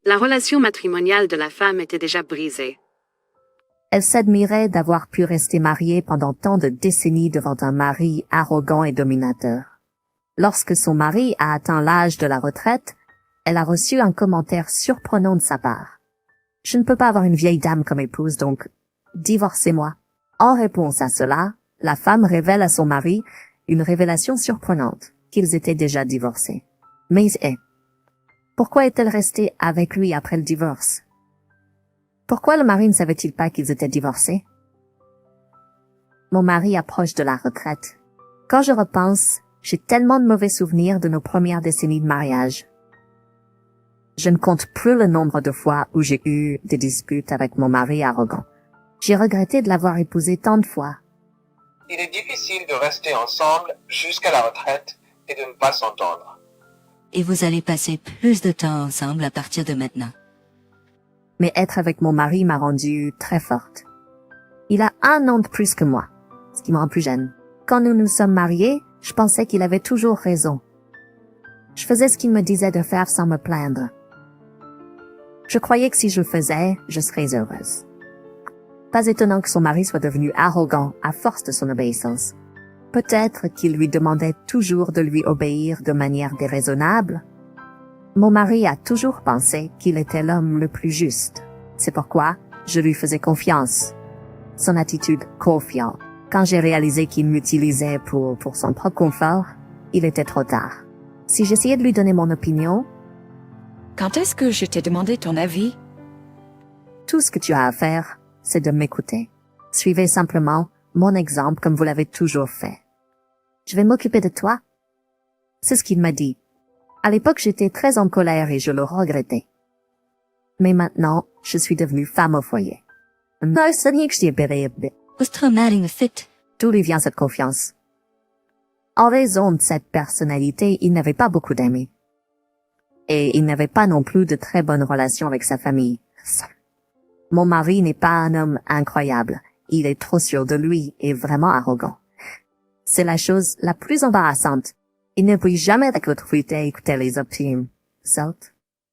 La relation matrimoniale de la femme était déjà brisée. Elle s'admirait d'avoir pu rester mariée pendant tant de décennies devant un mari arrogant et dominateur. Lorsque son mari a atteint l'âge de la retraite, elle a reçu un commentaire surprenant de sa part. « Je ne peux pas avoir une vieille dame comme épouse, donc divorcez-moi. » En réponse à cela, la femme révèle à son mari une révélation surprenante, qu'ils étaient déjà divorcés. Mais pourquoi est-elle restée avec lui après le divorce? Pourquoi le mari ne savait-il pas qu'ils étaient divorcés? Mon mari approche de la retraite. Quand je repense, j'ai tellement de mauvais souvenirs de nos premières décennies de mariage. Je ne compte plus le nombre de fois où j'ai eu des disputes avec mon mari arrogant. J'ai regretté de l'avoir épousé tant de fois. Il est difficile de rester ensemble jusqu'à la retraite et de ne pas s'entendre. Et vous allez passer plus de temps ensemble à partir de maintenant. Mais être avec mon mari m'a rendue très forte. Il a 1 an de plus que moi, ce qui me rend plus jeune. Quand nous nous sommes mariés, je pensais qu'il avait toujours raison. Je faisais ce qu'il me disait de faire sans me plaindre. Je croyais que si je le faisais, je serais heureuse. Pas étonnant que son mari soit devenu arrogant à force de son obéissance. Peut-être qu'il lui demandait toujours de lui obéir de manière déraisonnable. Mon mari a toujours pensé qu'il était l'homme le plus juste. C'est pourquoi je lui faisais confiance. Son attitude confiante. Quand j'ai réalisé qu'il m'utilisait pour son propre confort, il était trop tard. Si j'essayais de lui donner mon opinion, Quand est-ce que je t'ai demandé ton avis? tout ce que tu as à faire, c'est de m'écouter. Suivez simplement mon exemple comme vous l'avez toujours fait. Je vais m'occuper de toi. C'est ce qu'il m'a dit. À l'époque, j'étais très en colère et je le regrettais. Mais maintenant, je suis devenue femme au foyer. Post-traumatic fit. D'où lui vient cette confiance? En raison de cette personnalité, il n'avait pas beaucoup d'amis. Et il n'avait pas non plus de très bonnes relations avec sa famille. Mon mari n'est pas un homme incroyable. Il est trop sûr de lui et vraiment arrogant. C'est la chose la plus embarrassante. Il ne peut jamais écouter les opinions.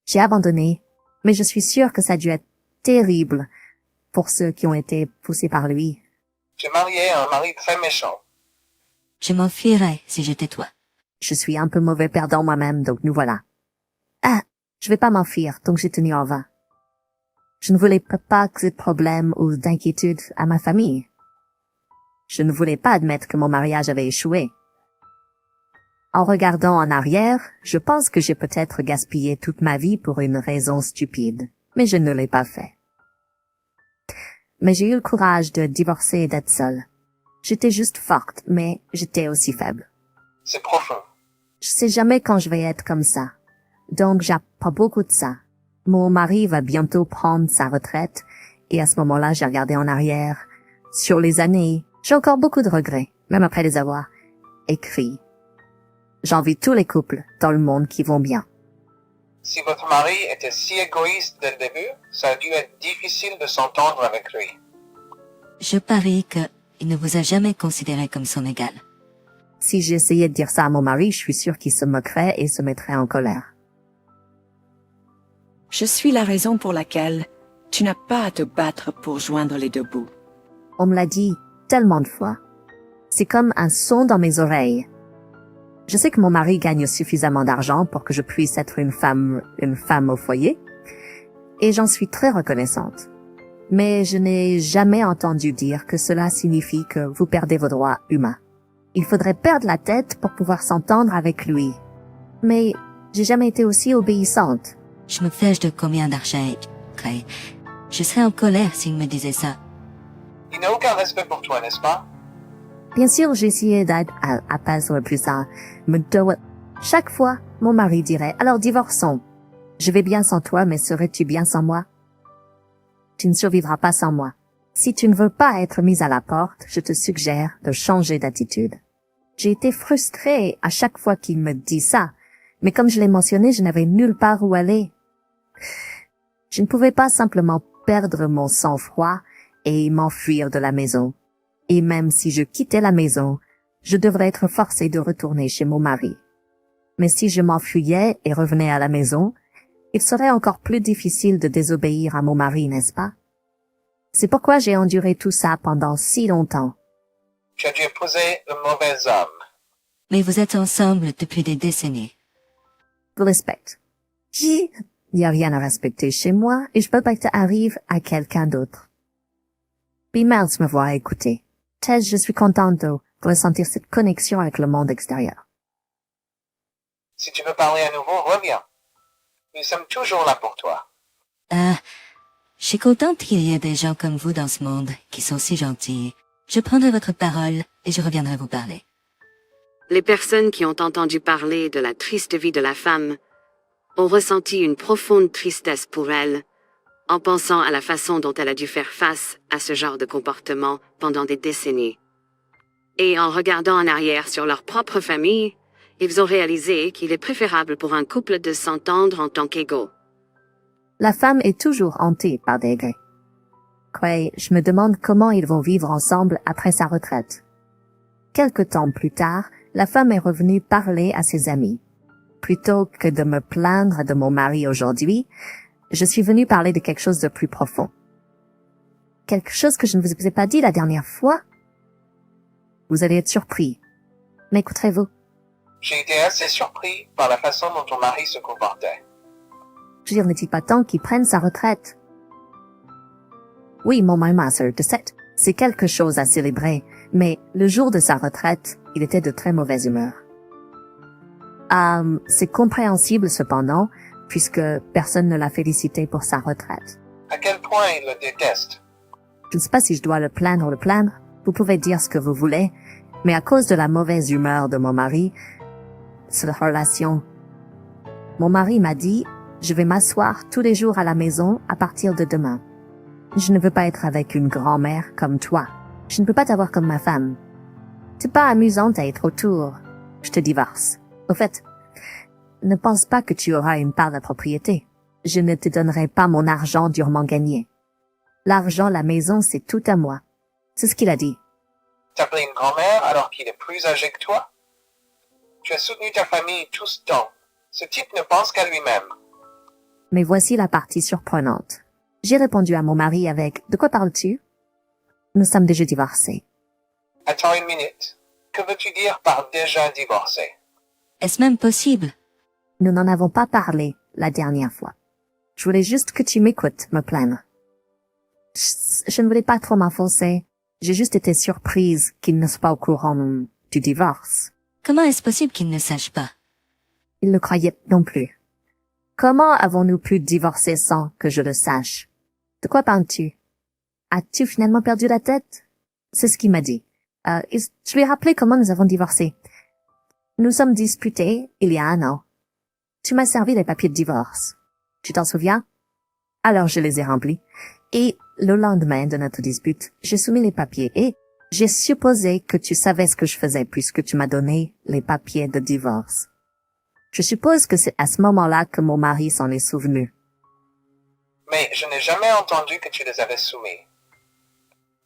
J'ai abandonné, mais je suis sûre que ça a dû être terrible pour ceux qui ont été poussés par lui. J'ai marié un mari très méchant. Je m'enfuirais si j'étais toi. Je suis un peu mauvais perdant moi-même, donc nous voilà. Je vais pas m'enfuir, donc j'ai tenu en vain. Je ne voulais pas que de problème ou d'inquiétude à ma famille. Je ne voulais pas admettre que mon mariage avait échoué. En regardant en arrière, je pense que j'ai peut-être gaspillé toute ma vie pour une raison stupide, mais je ne l'ai pas fait. Mais j'ai eu le courage de divorcer et d'être seule. J'étais juste forte, mais j'étais aussi faible. C'est profond. Je sais jamais quand je vais être comme ça. Donc j'apprends beaucoup de ça. Mon mari va bientôt prendre sa retraite, et à ce moment-là, j'ai regardé en arrière. Sur les années, j'ai encore beaucoup de regrets, même après les avoir écrits. J'envie tous les couples dans le monde qui vont bien. Si votre mari était si égoïste dès le début, ça a dû être difficile de s'entendre avec lui. Je parie qu'il ne vous a jamais considéré comme son égal. Si j'essayais de dire ça à mon mari, je suis sûre qu'il se moquerait et se mettrait en colère. Je suis la raison pour laquelle tu n'as pas à te battre pour joindre les 2 bouts. On me l'a dit tellement de fois. C'est comme un son dans mes oreilles. Je sais que mon mari gagne suffisamment d'argent pour que je puisse être une femme au foyer, et j'en suis très reconnaissante. Mais je n'ai jamais entendu dire que cela signifie que vous perdez vos droits humains. Il faudrait perdre la tête pour pouvoir s'entendre avec lui. Mais j'ai jamais été aussi obéissante. Je me fiche de combien d'argent il crée. Je serais en colère s'il me disait ça. Il n'a aucun respect pour toi, n'est-ce pas? Bien sûr, j'ai essayé d'être à passer plus ça. Chaque fois, mon mari dirait, alors divorçons. Je vais bien sans toi, mais serais-tu bien sans moi? Tu ne survivras pas sans moi. Si tu ne veux pas être mise à la porte, je te suggère de changer d'attitude. J'ai été frustrée à chaque fois qu'il me dit ça, mais comme je l'ai mentionné, je n'avais nulle part où aller. Je ne pouvais pas simplement perdre mon sang-froid et m'enfuir de la maison. Et même si je quittais la maison, je devrais être forcée de retourner chez mon mari. Mais si je m'enfuyais et revenais à la maison, Il serait encore plus difficile de désobéir à mon mari, n'est-ce pas? C'est pourquoi j'ai enduré tout ça pendant si longtemps. Tu as dû épouser le mauvais homme. Mais vous êtes ensemble depuis des décennies. Je respecte. Il n'y a rien à respecter chez moi et je peux pas que ça arrive à quelqu'un d'autre. Puis merci de m'avoir écouté. Tess, je suis contente de ressentir cette connexion avec le monde extérieur. Si tu veux parler à nouveau, reviens. Nous sommes toujours là pour toi. Je suis contente qu'il y ait des gens comme vous dans ce monde, qui sont si gentils. Je prendrai votre parole et je reviendrai vous parler. Les personnes qui ont entendu parler de la triste vie de la femme ont ressenti une profonde tristesse pour elle, en pensant à la façon dont elle a dû faire face à ce genre de comportement pendant des décennies. Et en regardant en arrière sur leur propre famille, ils ont réalisé qu'il est préférable pour un couple de s'entendre en tant qu'égaux. La femme est toujours hantée par des regrets. Quoi, je me demande comment ils vont vivre ensemble après sa retraite. Quelque temps plus tard, la femme est revenue parler à ses amis. Plutôt que de me plaindre de mon mari aujourd'hui, je suis venue parler de quelque chose de plus profond. Quelque chose que je ne vous ai pas dit la dernière fois. Vous allez être surpris. M'écouterez-vous? J'ai été assez surpris par la façon dont ton mari se comportait. Je veux dire, n'est-il pas temps qu'il prenne sa retraite? Oui, mon master de 7, c'est quelque chose à célébrer, mais le jour de sa retraite, il était de très mauvaise humeur. C'est compréhensible cependant, puisque personne ne l'a félicité pour sa retraite. À quel point il le déteste. Je ne sais pas si je dois le plaindre ou le plaindre. Vous pouvez dire ce que vous voulez, mais à cause de la mauvaise humeur de mon mari, cette relation. Mon mari m'a dit, je vais m'asseoir tous les jours à la maison à partir de demain. Je ne veux pas être avec une grand-mère comme toi. Je ne peux pas t'avoir comme ma femme. C'est pas amusant à être autour. Je te divorce. Au fait, ne pense pas que tu auras une part de la propriété. Je ne te donnerai pas mon argent durement gagné. L'argent, la maison, c'est tout à moi. C'est ce qu'il a dit. T'appeler une grand-mère alors qu'il est plus âgé que toi? Tu as soutenu ta famille tout ce temps. Ce type ne pense qu'à lui-même. Mais voici la partie surprenante. J'ai répondu à mon mari avec « De quoi parles-tu » Nous sommes déjà divorcés. Attends une minute. Que veux-tu dire par déjà divorcé? Est-ce même possible? Nous n'en avons pas parlé la dernière fois. Je voulais juste que tu m'écoutes me plaindre. Je ne voulais pas trop m'enfoncer. J'ai juste été surprise qu'il ne soit pas au courant du divorce. Comment est-ce possible qu'il ne sache pas? Il ne le croyait non plus. Comment avons-nous pu divorcer sans que je le sache? De quoi parles-tu? As-tu finalement perdu la tête? C'est ce qu'il m'a dit. Je lui ai rappelé comment nous avons divorcé. Nous sommes disputés il y a 1 an. Tu m'as servi les papiers de divorce. Tu t'en souviens? Alors je les ai remplis. Et le lendemain de notre dispute, j'ai soumis les papiers et j'ai supposé que tu savais ce que je faisais puisque tu m'as donné les papiers de divorce. Je suppose que c'est à ce moment-là que mon mari s'en est souvenu. Mais je n'ai jamais entendu que tu les avais soumis.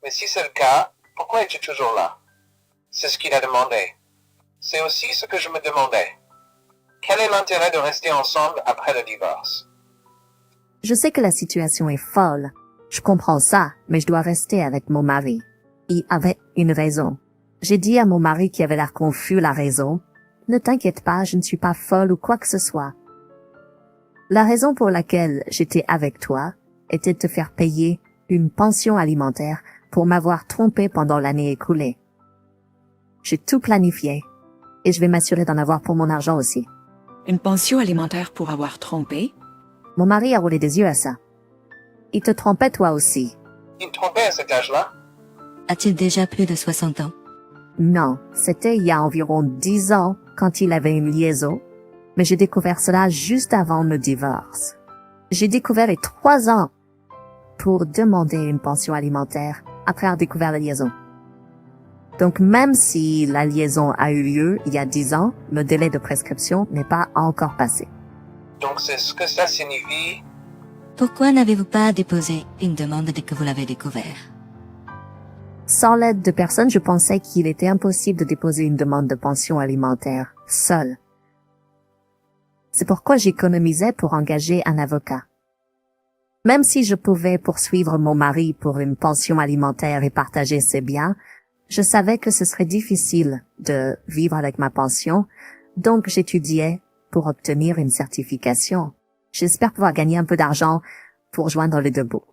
Mais si c'est le cas, pourquoi es-tu toujours là? C'est ce qu'il a demandé. C'est aussi ce que je me demandais. Quel est l'intérêt de rester ensemble après le divorce? Je sais que la situation est folle. Je comprends ça, mais je dois rester avec mon mari. Il avait une raison. J'ai dit à mon mari qui avait l'air confus la raison. Ne t'inquiète pas, je ne suis pas folle ou quoi que ce soit. La raison pour laquelle j'étais avec toi était de te faire payer une pension alimentaire pour m'avoir trompé pendant l'année écoulée. J'ai tout planifié et je vais m'assurer d'en avoir pour mon argent aussi. Une pension alimentaire pour avoir trompé? Mon mari a roulé des yeux à ça. Il te trompait toi aussi. Il trompait à cet âge-là? A-t-il déjà plus de 60 ans? Non, c'était il y a environ 10 ans quand il avait une liaison, mais j'ai découvert cela juste avant le divorce. J'ai découvert les 3 ans pour demander une pension alimentaire après avoir découvert la liaison. Donc même si la liaison a eu lieu il y a 10 ans, le délai de prescription n'est pas encore passé. Donc c'est ce que ça signifie? Pourquoi n'avez-vous pas déposé une demande dès que vous l'avez découvert? Sans l'aide de personne, je pensais qu'il était impossible de déposer une demande de pension alimentaire seul. C'est pourquoi j'économisais pour engager un avocat. Même si je pouvais poursuivre mon mari pour une pension alimentaire et partager ses biens, je savais que ce serait difficile de vivre avec ma pension, donc j'étudiais pour obtenir une certification. J'espère pouvoir gagner un peu d'argent pour joindre les deux bouts.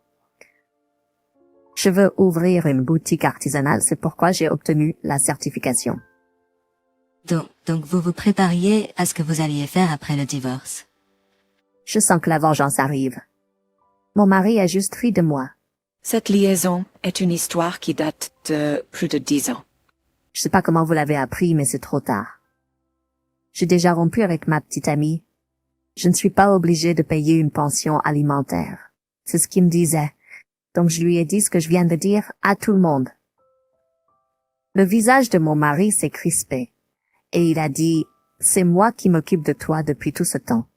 Je veux ouvrir une boutique artisanale, c'est pourquoi j'ai obtenu la certification. Donc vous vous prépariez à ce que vous alliez faire après le divorce. Je sens que la vengeance arrive. Mon mari a juste ri de moi. Cette liaison est une histoire qui date de plus de 10 ans. Je sais pas comment vous l'avez appris, mais c'est trop tard. J'ai déjà rompu avec ma petite amie. Je ne suis pas obligée de payer une pension alimentaire. C'est ce qu'il me disait. Donc je lui ai dit ce que je viens de dire à tout le monde. Le visage de mon mari s'est crispé. Et il a dit, c'est moi qui m'occupe de toi depuis tout ce temps.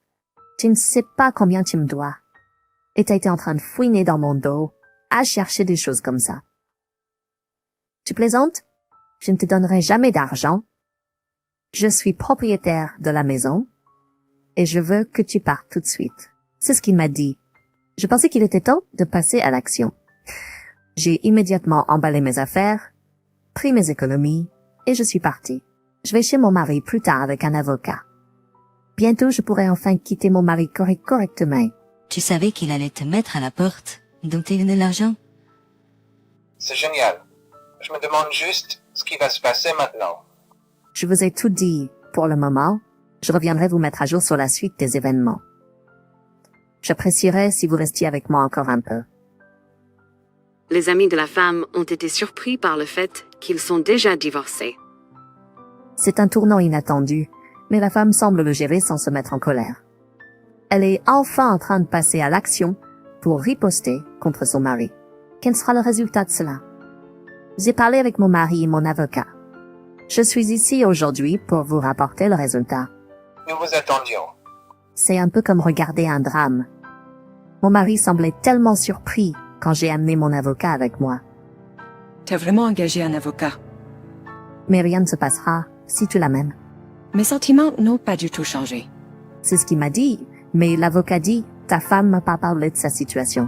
Tu ne sais pas combien tu me dois. Et t'as été en train de fouiner dans mon dos, à chercher des choses comme ça. Tu plaisantes? Je ne te donnerai jamais d'argent. Je suis propriétaire de la maison. Et je veux que tu partes tout de suite. C'est ce qu'il m'a dit. Je pensais qu'il était temps de passer à l'action. J'ai immédiatement emballé mes affaires, pris mes économies, et je suis partie. Je vais chez mon mari plus tard avec un avocat. Bientôt, je pourrai enfin quitter mon mari correctement. Tu savais qu'il allait te mettre à la porte, donc t'es donné l'argent? C'est génial. Je me demande juste ce qui va se passer maintenant. Je vous ai tout dit pour le moment. Je reviendrai vous mettre à jour sur la suite des événements. J'apprécierais si vous restiez avec moi encore un peu. Les amis de la femme ont été surpris par le fait qu'ils sont déjà divorcés. C'est un tournant inattendu, mais la femme semble le gérer sans se mettre en colère. Elle est enfin en train de passer à l'action pour riposter contre son mari. Quel sera le résultat de cela? J'ai parlé avec mon mari et mon avocat. Je suis ici aujourd'hui pour vous rapporter le résultat. Nous vous attendions. C'est un peu comme regarder un drame. Mon mari semblait tellement surpris quand j'ai amené mon avocat avec moi. T'as vraiment engagé un avocat. Mais rien ne se passera si tu l'amènes. Mes sentiments n'ont pas du tout changé. C'est ce qu'il m'a dit, mais l'avocat dit, ta femme m'a pas parlé de sa situation.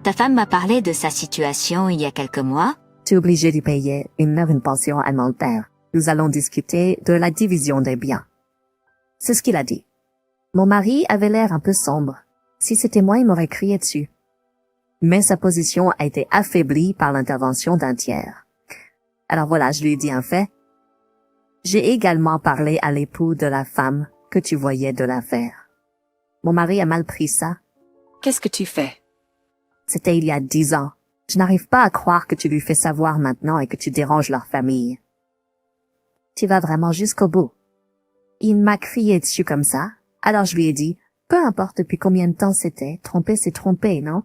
Ta femme m'a parlé de sa situation il y a quelques mois. Tu es obligé de payer une pension alimentaire. Nous allons discuter de la division des biens. C'est ce qu'il a dit. Mon mari avait l'air un peu sombre. Si c'était moi, il m'aurait crié dessus. Mais sa position a été affaiblie par l'intervention d'un tiers. Alors voilà, je lui ai dit un fait. J'ai également parlé à l'époux de la femme que tu voyais de l'affaire. Mon mari a mal pris ça. Qu'est-ce que tu fais? C'était il y a 10 ans. Je n'arrive pas à croire que tu lui fais savoir maintenant et que tu déranges leur famille. Tu vas vraiment jusqu'au bout. Il m'a crié dessus comme ça, alors je lui ai dit, peu importe depuis combien de temps c'était, tromper c'est tromper, non?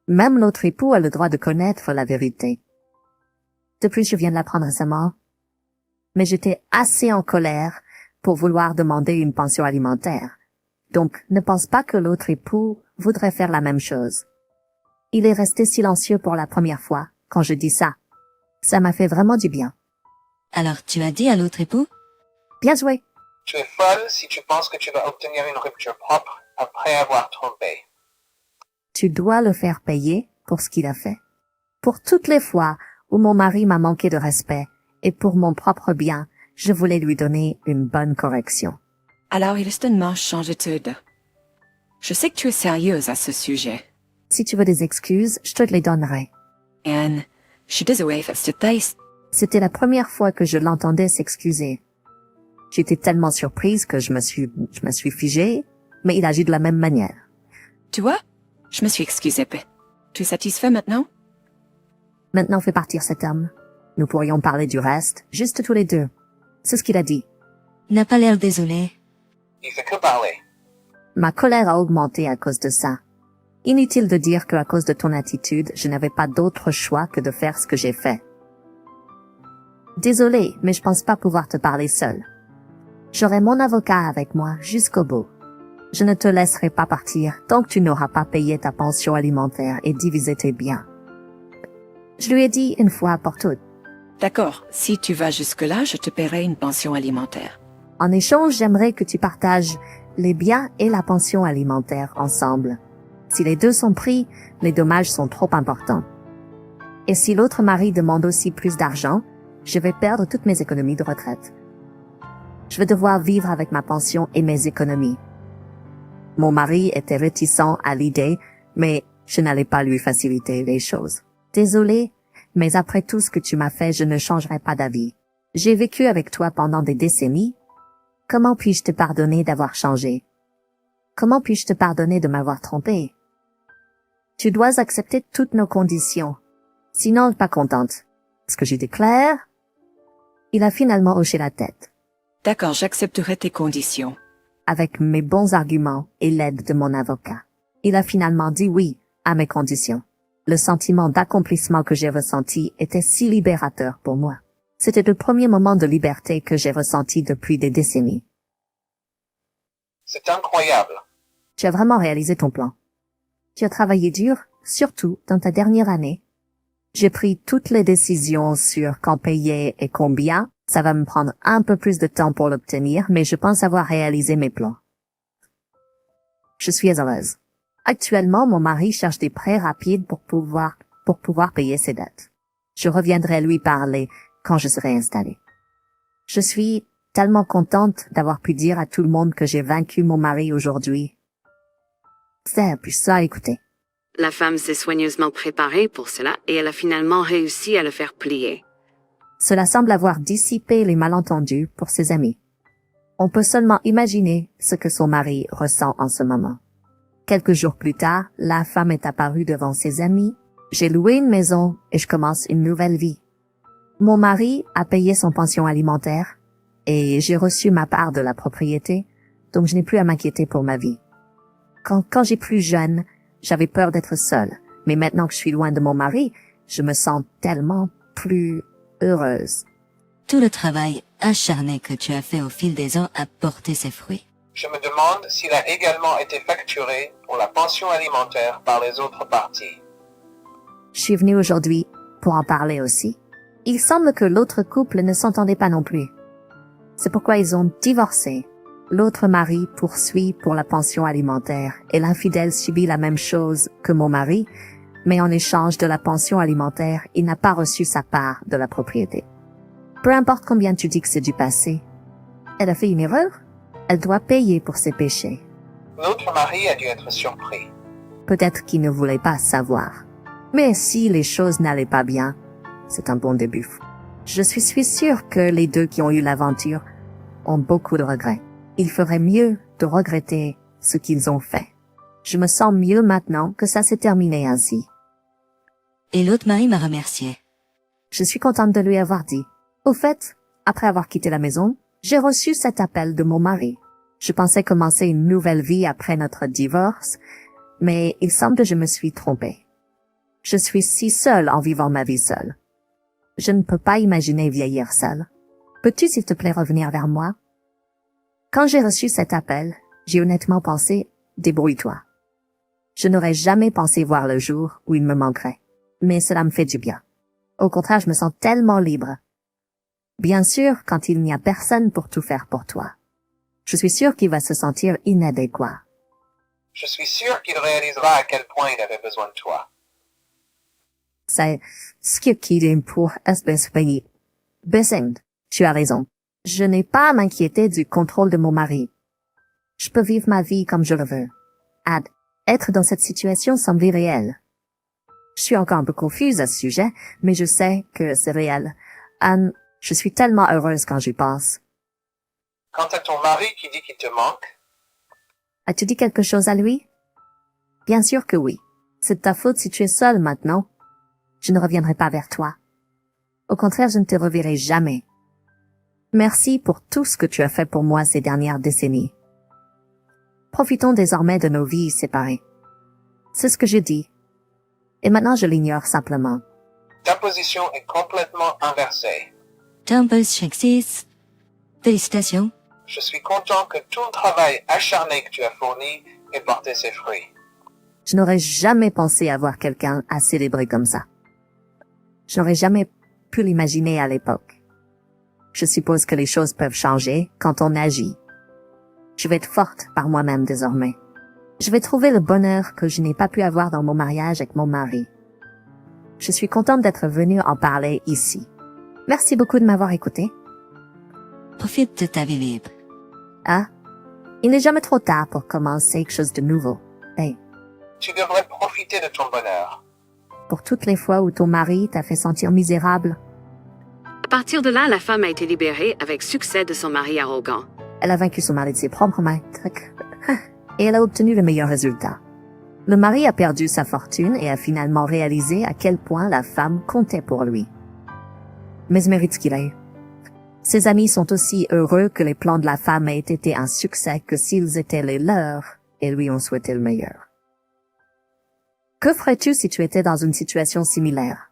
Même l'autre époux a le droit de connaître la vérité. De plus, je viens de l'apprendre récemment. Mais j'étais assez en colère pour vouloir demander une pension alimentaire. Donc, ne pense pas que l'autre époux voudrait faire la même chose. Il est resté silencieux pour la première fois quand je dis ça. Ça m'a fait vraiment du bien. Alors tu as dit à l'autre époux? Bien joué. Tu es folle si tu penses que tu vas obtenir une rupture propre après avoir trompé. Tu dois le faire payer pour ce qu'il a fait. Pour toutes les fois où mon mari m'a manqué de respect et pour mon propre bien, je voulais lui donner une bonne correction. Alors il est un manche d'étude. Je sais que tu es sérieuse à ce sujet. Si tu veux des excuses, je te les donnerai. Anne, je suis désolée, C'était la première fois que je l'entendais s'excuser. J'étais tellement surprise que je me suis figée, mais il agit de la même manière. Tu vois, je me suis excusée. Tu es satisfait maintenant? Maintenant fais partir cet homme. Nous pourrions parler du reste, juste tous les deux. C'est ce qu'il a dit. Il n'a pas l'air désolé. Il fait que parler. Ma colère a augmenté à cause de ça. Inutile de dire que à cause de ton attitude, je n'avais pas d'autre choix que de faire ce que j'ai fait. Désolé, mais je pense pas pouvoir te parler seul. J'aurai mon avocat avec moi jusqu'au bout. Je ne te laisserai pas partir tant que tu n'auras pas payé ta pension alimentaire et divisé tes biens. Je lui ai dit une fois pour toutes. D'accord, si tu vas jusque-là, je te paierai une pension alimentaire. En échange, j'aimerais que tu partages les biens et la pension alimentaire ensemble. Si les deux sont pris, les dommages sont trop importants. Et si l'autre mari demande aussi plus d'argent, je vais perdre toutes mes économies de retraite. Je vais devoir vivre avec ma pension et mes économies. Mon mari était réticent à l'idée, mais je n'allais pas lui faciliter les choses. Désolé, mais après tout ce que tu m'as fait, je ne changerai pas d'avis. J'ai vécu avec toi pendant des décennies. Comment puis-je te pardonner d'avoir changé? Comment puis-je te pardonner de m'avoir trompé? Tu dois accepter toutes nos conditions. Sinon, pas contente. Est-ce que j'ai dit clair? Il a finalement hoché la tête. D'accord, j'accepterai tes conditions. Avec mes bons arguments et l'aide de mon avocat. Il a finalement dit oui à mes conditions. Le sentiment d'accomplissement que j'ai ressenti était si libérateur pour moi. C'était le premier moment de liberté que j'ai ressenti depuis des décennies. C'est incroyable. Tu as vraiment réalisé ton plan. Tu as travaillé dur, surtout dans ta dernière année. J'ai pris toutes les décisions sur quand payer et combien. Ça va me prendre un peu plus de temps pour l'obtenir, mais je pense avoir réalisé mes plans. Je suis heureuse. Actuellement, mon mari cherche des prêts rapides pour pouvoir payer ses dettes. Je reviendrai lui parler quand je serai installée. Je suis tellement contente d'avoir pu dire à tout le monde que j'ai vaincu mon mari aujourd'hui. C'est plus ça à écouter. La femme s'est soigneusement préparée pour cela et elle a finalement réussi à le faire plier. Cela semble avoir dissipé les malentendus pour ses amis. On peut seulement imaginer ce que son mari ressent en ce moment. Quelques jours plus tard, la femme est apparue devant ses amis. J'ai loué une maison et je commence une nouvelle vie. Mon mari a payé son pension alimentaire et j'ai reçu ma part de la propriété, donc je n'ai plus à m'inquiéter pour ma vie. Quand j'étais plus jeune, j'avais peur d'être seule, mais maintenant que je suis loin de mon mari, je me sens tellement plus heureuse. Tout le travail acharné que tu as fait au fil des ans a porté ses fruits. Je me demande s'il a également été facturé pour la pension alimentaire par les autres parties. Je suis venue aujourd'hui pour en parler aussi. Il semble que l'autre couple ne s'entendait pas non plus. C'est pourquoi ils ont divorcé. L'autre mari poursuit pour la pension alimentaire et l'infidèle subit la même chose que mon mari, mais en échange de la pension alimentaire, il n'a pas reçu sa part de la propriété. Peu importe combien tu dis que c'est du passé. Elle a fait une erreur. Elle doit payer pour ses péchés. L'autre mari a dû être surpris. Peut-être qu'il ne voulait pas savoir. Mais si les choses n'allaient pas bien, c'est un bon début. Je suis sûre que les deux qui ont eu l'aventure ont beaucoup de regrets. Il ferait mieux de regretter ce qu'ils ont fait. Je me sens mieux maintenant que ça s'est terminé ainsi. Et l'autre mari m'a remercié. Je suis contente de lui avoir dit. Au fait, après avoir quitté la maison, j'ai reçu cet appel de mon mari. Je pensais commencer une nouvelle vie après notre divorce, mais il semble que je me suis trompée. Je suis si seule en vivant ma vie seule. Je ne peux pas imaginer vieillir seule. Peux-tu s'il te plaît revenir vers moi? Quand j'ai reçu cet appel, j'ai honnêtement pensé, débrouille-toi. Je n'aurais jamais pensé voir le jour où il me manquerait. Mais cela me fait du bien. Au contraire, je me sens tellement libre. Bien sûr, quand il n'y a personne pour tout faire pour toi. Je suis sûre qu'il va se sentir inadéquat. Je suis sûr qu'il réalisera à quel point il avait besoin de toi. C'est ce qui est pour SBSPI. Besing, tu as raison. Je n'ai pas à m'inquiéter du contrôle de mon mari. Je peux vivre ma vie comme je le veux. Être dans cette situation semble irréel. Je suis encore un peu confuse à ce sujet, mais je sais que c'est réel. Anne, je suis tellement heureuse quand j'y pense. Quant à ton mari qui dit qu'il te manque, As-tu dit quelque chose à lui? Bien sûr que oui. C'est de ta faute si tu es seule maintenant. Je ne reviendrai pas vers toi. Au contraire, je ne te reverrai jamais. Merci pour tout ce que tu as fait pour moi ces dernières décennies. Profitons désormais de nos vies séparées. C'est ce que je dis. Et maintenant, je l'ignore simplement. ta position est complètement inversée. Temple Shakespeare. Félicitations. Je suis content que tout le travail acharné que tu as fourni ait porté ses fruits. Je n'aurais jamais pensé avoir quelqu'un à célébrer comme ça. Je n'aurais jamais pu l'imaginer à l'époque. Je suppose que les choses peuvent changer quand on agit. Je vais être forte par moi-même désormais. Je vais trouver le bonheur que je n'ai pas pu avoir dans mon mariage avec mon mari. Je suis contente d'être venue en parler ici. Merci beaucoup de m'avoir écouté. Profite de ta vie libre. Ah, il n'est jamais trop tard pour commencer quelque chose de nouveau. Hey, Tu devrais profiter de ton bonheur. pour toutes les fois où ton mari t'a fait sentir misérable, À partir de là, la femme a été libérée avec succès de son mari arrogant. elle a vaincu son mari de ses propres maîtres. Et elle a obtenu le meilleur résultat. Le mari a perdu sa fortune et a finalement réalisé à quel point la femme comptait pour lui. Mesmérite qu'il est. Ses amis sont aussi heureux que les plans de la femme aient été un succès que s'ils étaient les leurs et lui ont souhaité le meilleur. Que ferais-tu si tu étais dans une situation similaire?